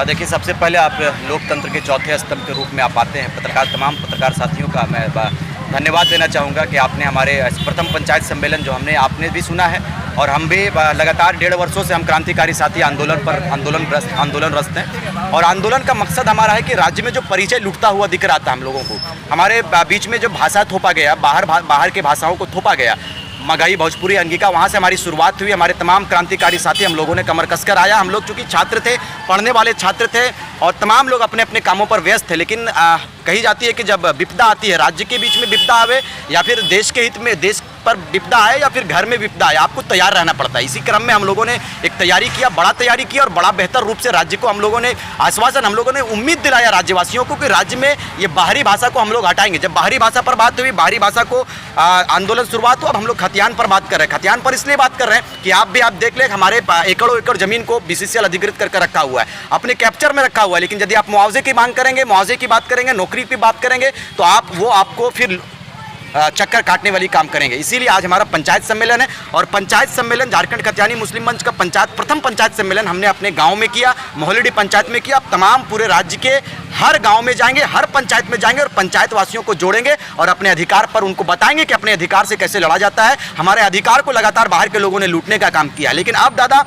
देखिए, सबसे पहले आप लोकतंत्र के चौथे स्तंभ के रूप में आप आते हैं। तमाम पत्रकार साथियों का मैं धन्यवाद देना चाहूँगा कि आपने हमारे प्रथम पंचायत सम्मेलन जो आपने भी सुना है और हम भी लगातार 1.5 वर्षों से हम क्रांतिकारी साथी आंदोलनरत हैं। और आंदोलन का मकसद हमारा है कि राज्य में जो परिचय लुटता हुआ दिख रहा था हम लोगों को, हमारे बीच में जो भाषा थोपा गया, बाहर के भाषाओं को थोपा गया, मगही, भोजपुरी, अंगिका, वहाँ से हमारी शुरुआत हुई। हमारे तमाम क्रांतिकारी साथी हम लोगों ने कमर कसकर आया। हम लोग चूँकि छात्र थे, पढ़ने वाले छात्र थे और तमाम लोग अपने अपने कामों पर व्यस्त थे, लेकिन कही जाती है कि जब विपदा आती है, राज्य के बीच में विपदा आवे या फिर देश के हित में देश पर विपदा आए या फिर घर में विपदा आए, आपको तैयार रहना पड़ता है। इसी क्रम में हम लोगों ने एक तैयारी किया, बड़ा तैयारी किया और बड़ा बेहतर रूप से राज्य को हम लोगों ने आश्वासन, हम लोगों ने उम्मीद दिलाया राज्यवासियों को कि राज्य में ये बाहरी भाषा को हम लोग हटाएंगे। जब बाहरी भाषा पर बात हुई, बाहरी भाषा को आंदोलन शुरुआत हुआ। अब हम लोग खतियान पर बात कर रहे हैं। खतियान पर इसलिए बात कर रहे हैं कि आप देख लें, हमारे एकड़ों एकड़ जमीन को BCCL अधिकृत करके रखा हुआ है, अपने कैप्चर में रखा हुआ है। लेकिन यदि आप मुआवजे की मांग करेंगे, मुआवजे की बात करेंगे, नौकरी की बात करेंगे, तो आपको फिर चक्कर काटने वाली काम करेंगे। इसीलिए आज हमारा पंचायत सम्मेलन है और पंचायत सम्मेलन झारखंड खतियानी मुस्लिम मंच का प्रथम पंचायत सम्मेलन हमने अपने गांव में किया, मोहल्लेडी पंचायत में किया। तमाम पूरे राज्य के हर गांव में जाएंगे, हर पंचायत में जाएंगे और पंचायत वासियों को जोड़ेंगे और अपने अधिकार पर उनको बताएंगे कि अपने अधिकार से कैसे लड़ा जाता है। हमारे अधिकार को लगातार बाहर के लोगों ने लूटने का काम किया, लेकिन अब दादा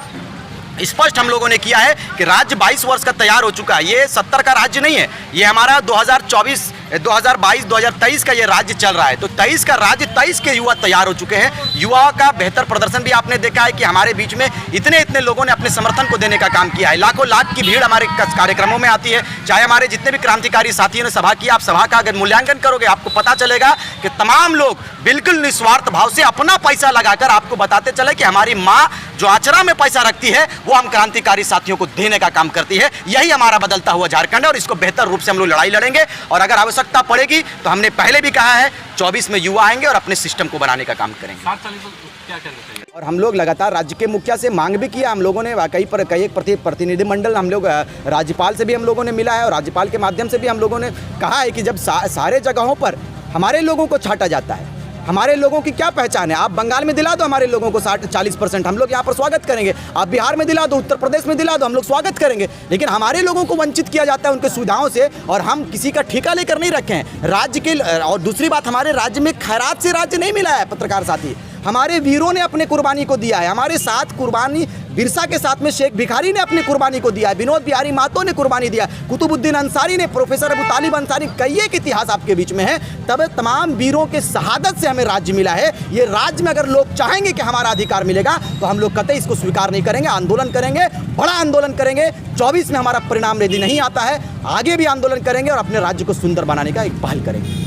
स्पष्ट हम लोगों ने किया है कि राज्य 22 वर्ष का तैयार हो चुका है। ये 70 का राज्य नहीं है, ये हमारा 2024, 2022, 2023 का ये राज्य चल रहा है। तो 23 का राज्य, 23 के युवा तैयार हो चुके हैं। युवाओं का बेहतर प्रदर्शन भी आपने देखा है कि हमारे बीच में इतने लोगों ने अपने समर्थन को देने का काम किया है। लाखों लाख की भीड़ हमारे कार्यक्रमों में आती है। चाहे हमारे जितने भी क्रांतिकारी साथियों ने सभा की, आप सभा का अगर मूल्यांकन करोगे आपको पता चलेगा कि तमाम लोग बिल्कुल निस्वार्थ भाव से अपना पैसा लगाकर आपको बताते चले कि हमारी माँ जो आचरा में पैसा रखती है वो हम क्रांतिकारी साथियों को देने का काम करती है। यही हमारा बदलता हुआ झारखंड है और इसको बेहतर रूप से हम लोग लड़ाई लड़ेंगे। और अगर आवश्यकता पड़ेगी तो हमने पहले भी कहा है 24 में युवा आएंगे और अपने सिस्टम को बनाने का काम करेंगे। क्या करना चाहिए? और हम लोग लगातार राज्य के मुखिया से मांग भी किया। हम लोगों ने कई प्रतिनिधिमंडल हम लोग राज्यपाल से भी हम लोगों ने मिला है और राज्यपाल के माध्यम से भी हम लोगों ने कहा है कि जब सारे जगहों पर हमारे लोगों को छांटा जाता है, हमारे लोगों की क्या पहचान है? आप बंगाल में दिला दो हमारे लोगों को 40%, हम लोग यहाँ पर स्वागत करेंगे। आप बिहार में दिला दो, उत्तर प्रदेश में दिला दो, हम लोग स्वागत करेंगे। लेकिन हमारे लोगों को वंचित किया जाता है उनके सुविधाओं से और हम किसी का ठेका लेकर नहीं रखे हैं राज्य के। और दूसरी बात, हमारे राज्य में खैरात से राज्य नहीं मिला है। पत्रकार साथी, हमारे वीरों ने अपने कुर्बानी को दिया है। हमारे साथ कुर्बानी बिरसा के साथ में शेख भिखारी ने अपने कुर्बानी को दिया है, विनोद बिहारी महतो ने कुर्बानी दिया, कुतुबुद्दीन अंसारी ने, प्रोफेसर अबू तालिब अंसारी, कई एक इतिहास आपके बीच में है। तब तमाम वीरों के शहादत से हमें राज्य मिला है। ये राज्य में अगर लोग चाहेंगे कि हमारा अधिकार मिलेगा तो हम लोग कतई इसको स्वीकार नहीं करेंगे। आंदोलन करेंगे, बड़ा आंदोलन करेंगे। 24 में हमारा परिणाम यदि नहीं आता है, आगे भी आंदोलन करेंगे और अपने राज्य को सुंदर बनाने का एक पहल करेंगे।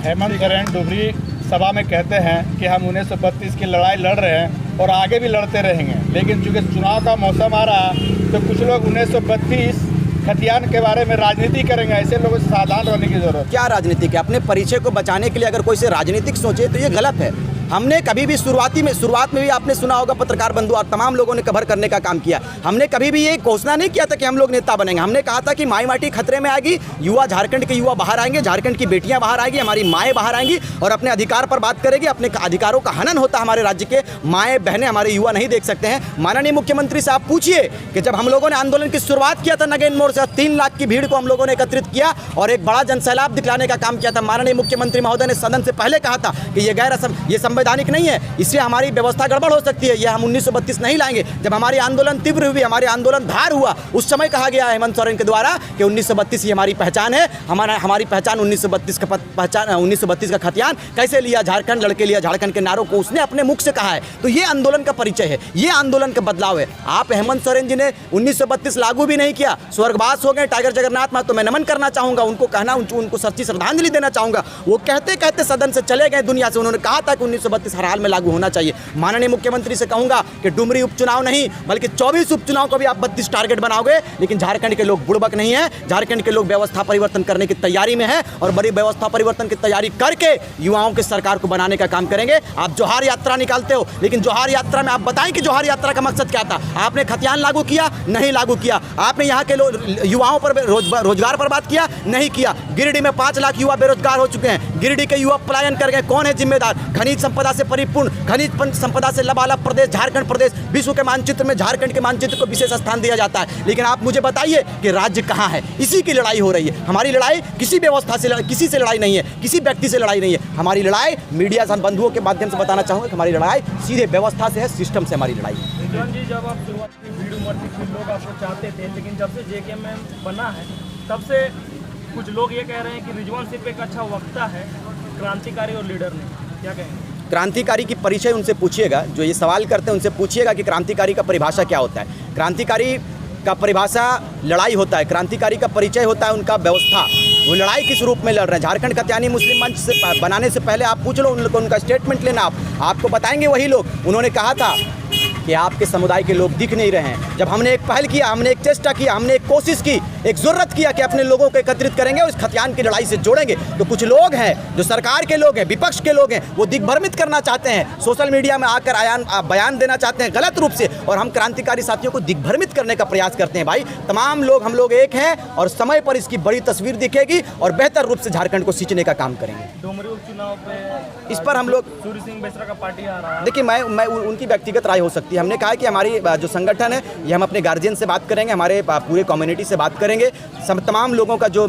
हेमंत सोरेन डुमरी सभा में कहते हैं कि हम 1932 की लड़ाई लड़ रहे हैं और आगे भी लड़ते रहेंगे, लेकिन चूंकि चुनाव का मौसम आ रहा तो कुछ लोग 1932 खतियान के बारे में राजनीति करेंगे। ऐसे लोगों से सावधान रहने की जरूरत। क्या राजनीति है? अपने परिचय को बचाने के लिए अगर कोई से राजनीतिक सोचे तो ये गलत है। हमने कभी भी शुरुआत में भी आपने सुना होगा, पत्रकार बंधु और तमाम लोगों ने कवर करने का काम किया। हमने कभी भी ये घोषणा नहीं किया था कि हम लोग नेता बनेंगे। हमने कहा था कि माई माटी खतरे में आएगी, युवा, झारखंड के युवा बाहर आएंगे, झारखंड की बेटियां बाहर आएंगी, हमारी माएँ बाहर आएंगी और अपने अधिकार पर बात करेगी। अपने अधिकारों का हनन होता है हमारे राज्य के, माएँ बहनें, हमारे युवा नहीं देख सकते हैं। माननीय मुख्यमंत्री से आप पूछिए कि जब हम लोगों ने आंदोलन की शुरुआत किया था नगेन मोड़ से, 3 लाख की भीड़ को हम लोगों ने एकत्रित किया और एक बड़ा जनसैलाब दिखलाने का काम किया था। माननीय मुख्यमंत्री महोदय ने सदन से पहले कहा था कि ये संवैधानिक नहीं है, इससे हमारी व्यवस्था गड़बड़ हो सकती है, ये हम 1932 नहीं लाएंगे। जब हमारी आंदोलन तीव्र हुई, हमारी आंदोलन धार हुआ, उस समय कहा गया हेमंत सोरेन के द्वारा कि 1932 ये हमारी पहचान है, हमारी पहचान 1932 का पहचान, 1932 का खतियान कैसे लिया, झारखंड लड़के लिया, झारखंड के नारों को उसने अपने मुख से कहा है। तो ये आंदोलन का परिचय है, ये आंदोलन का बदलाव है। आप हेमंत सोरेन जी ने 1932 लागू भी नहीं किया, स्वर्गवास हो गए टाइगर जगन्नाथ महतो। मैं नमन करना चाहूँगा उनको, कहना उनको सच्ची श्रद्धांजलि देना चाहूँगा। वो कहते कहते सदन से चले गए दुनिया से। उन्होंने कहा था कि 1932 हर हाल में लागू होना चाहिए। माननीय मुख्यमंत्री से कहूंगा कि डुमरी उपचुनाव नहीं बल्कि 24 उपचुनाव को भी आप 32 टारगेट बनाओगे, लेकिन झारखंड के लोग बुड़बक नहीं है। झारखंड के लोग व्यवस्था परिवर्तन करने की तैयारी में है और बड़ी व्यवस्था परिवर्तन की तैयारी करके युवाओं की सरकार को बनाने का काम करेंगे। आप जोहार यात्रा निकालते हो, लेकिन जोहार यात्रा में आप बताएं कि जोहार यात्रा का मकसद क्या था? आपने खतियान लागू किया? नहीं लागू किया। आपने यहाँ के युवाओं पर रोजगार पर बात किया? नहीं किया। गिरिडीह में 5 लाख युवा बेरोजगार हो चुके हैं, गिरिडीह के युवा पलायन कर गए। कौन है जिम्मेदार? खनिज संपत्ति संपदा से परिपूर्ण, खनिज संपदा से लबालब प्रदेश झारखंड प्रदेश, विश्व के मानचित्र में झारखंड के मानचित्र को विशेष स्थान दिया जाता है। लेकिन आप मुझे बताइए कि राज्य कहाँ है? इसी की लड़ाई हो रही है। हमारी लड़ाई किसी व्यवस्था से, किसी से लड़ाई नहीं है, किसी व्यक्ति से लड़ाई नहीं है। हमारी लड़ाई मीडिया बंधुओं के माध्यम से बताना चाहूँगा कि हमारी लड़ाई सीधे व्यवस्था से है, सिस्टम से हमारी लड़ाई है। रिजवान जी, जब आप शुरुआत की भीड़ उमड़ती थी, लोग आपको चाहते थे, लेकिन जब से JKM बना है तब से कुछ लोग ये कह रहे हैं कि रिजवान सिर्फ एक अच्छा वक्ता है, क्रांतिकारी और लीडर नहीं। क्या कहेंगे? क्रांतिकारी की परिचय उनसे पूछिएगा, जो ये सवाल करते हैं उनसे पूछिएगा कि क्रांतिकारी का परिभाषा क्या होता है। क्रांतिकारी का परिभाषा लड़ाई होता है, क्रांतिकारी का परिचय होता है उनका व्यवस्था। वो लड़ाई किस रूप में लड़ रहे हैं? झारखंड कत्यानी मुस्लिम मंच से बनाने से पहले आप पूछ लो उनका स्टेटमेंट लेना, आपको बताएंगे वही लोग। उन्होंने कहा था कि आपके समुदाय के लोग दिख नहीं रहे हैं। जब हमने एक पहल किया, हमने एक चेष्टा किया, हमने एक कोशिश की, एक ज़रूरत किया कि अपने लोगों को एकत्रित करेंगे और इस खतियान की लड़ाई से जोड़ेंगे, तो कुछ लोग हैं जो सरकार के लोग हैं, विपक्ष के लोग हैं, वो दिग्भ्रमित करना चाहते हैं, सोशल मीडिया में आकर बयान देना चाहते हैं गलत रूप से, और हम क्रांतिकारी साथियों को दिग्भ्रमित करने का प्रयास करते हैं। भाई तमाम लोग, हम लोग एक हैं और समय पर इसकी बड़ी तस्वीर दिखेगी और बेहतर रूप से झारखंड को सींचने का काम करेंगे। डोमरी उपचुनाव पे इस पर हम लोग, सूर्य सिंह बेसरा का पार्टी आ रहा है। देखिए मैं उनकी व्यक्तिगत राय हो सकती है। हमने कहा कि हमारी जो संगठन है ये हम अपने गार्जियन से बात करेंगे, हमारे पूरे कम्युनिटी से बात करेंगे, तमाम लोगों का जो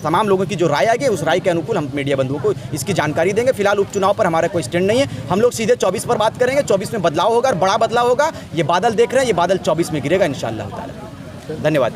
तमाम लोगों की जो राय आएगी उस राय के अनुकूल हम मीडिया बंधुओं को इसकी जानकारी देंगे। फिलहाल उपचुनाव पर हमारा कोई स्टैंड नहीं है, हम लोग सीधे 24 पर बात करेंगे। 24 में बदलाव होगा और बड़ा बदलाव होगा। ये बादल देख रहे हैं, ये बादल 24 में गिरेगा इंशाअल्लाह ताला। धन्यवाद।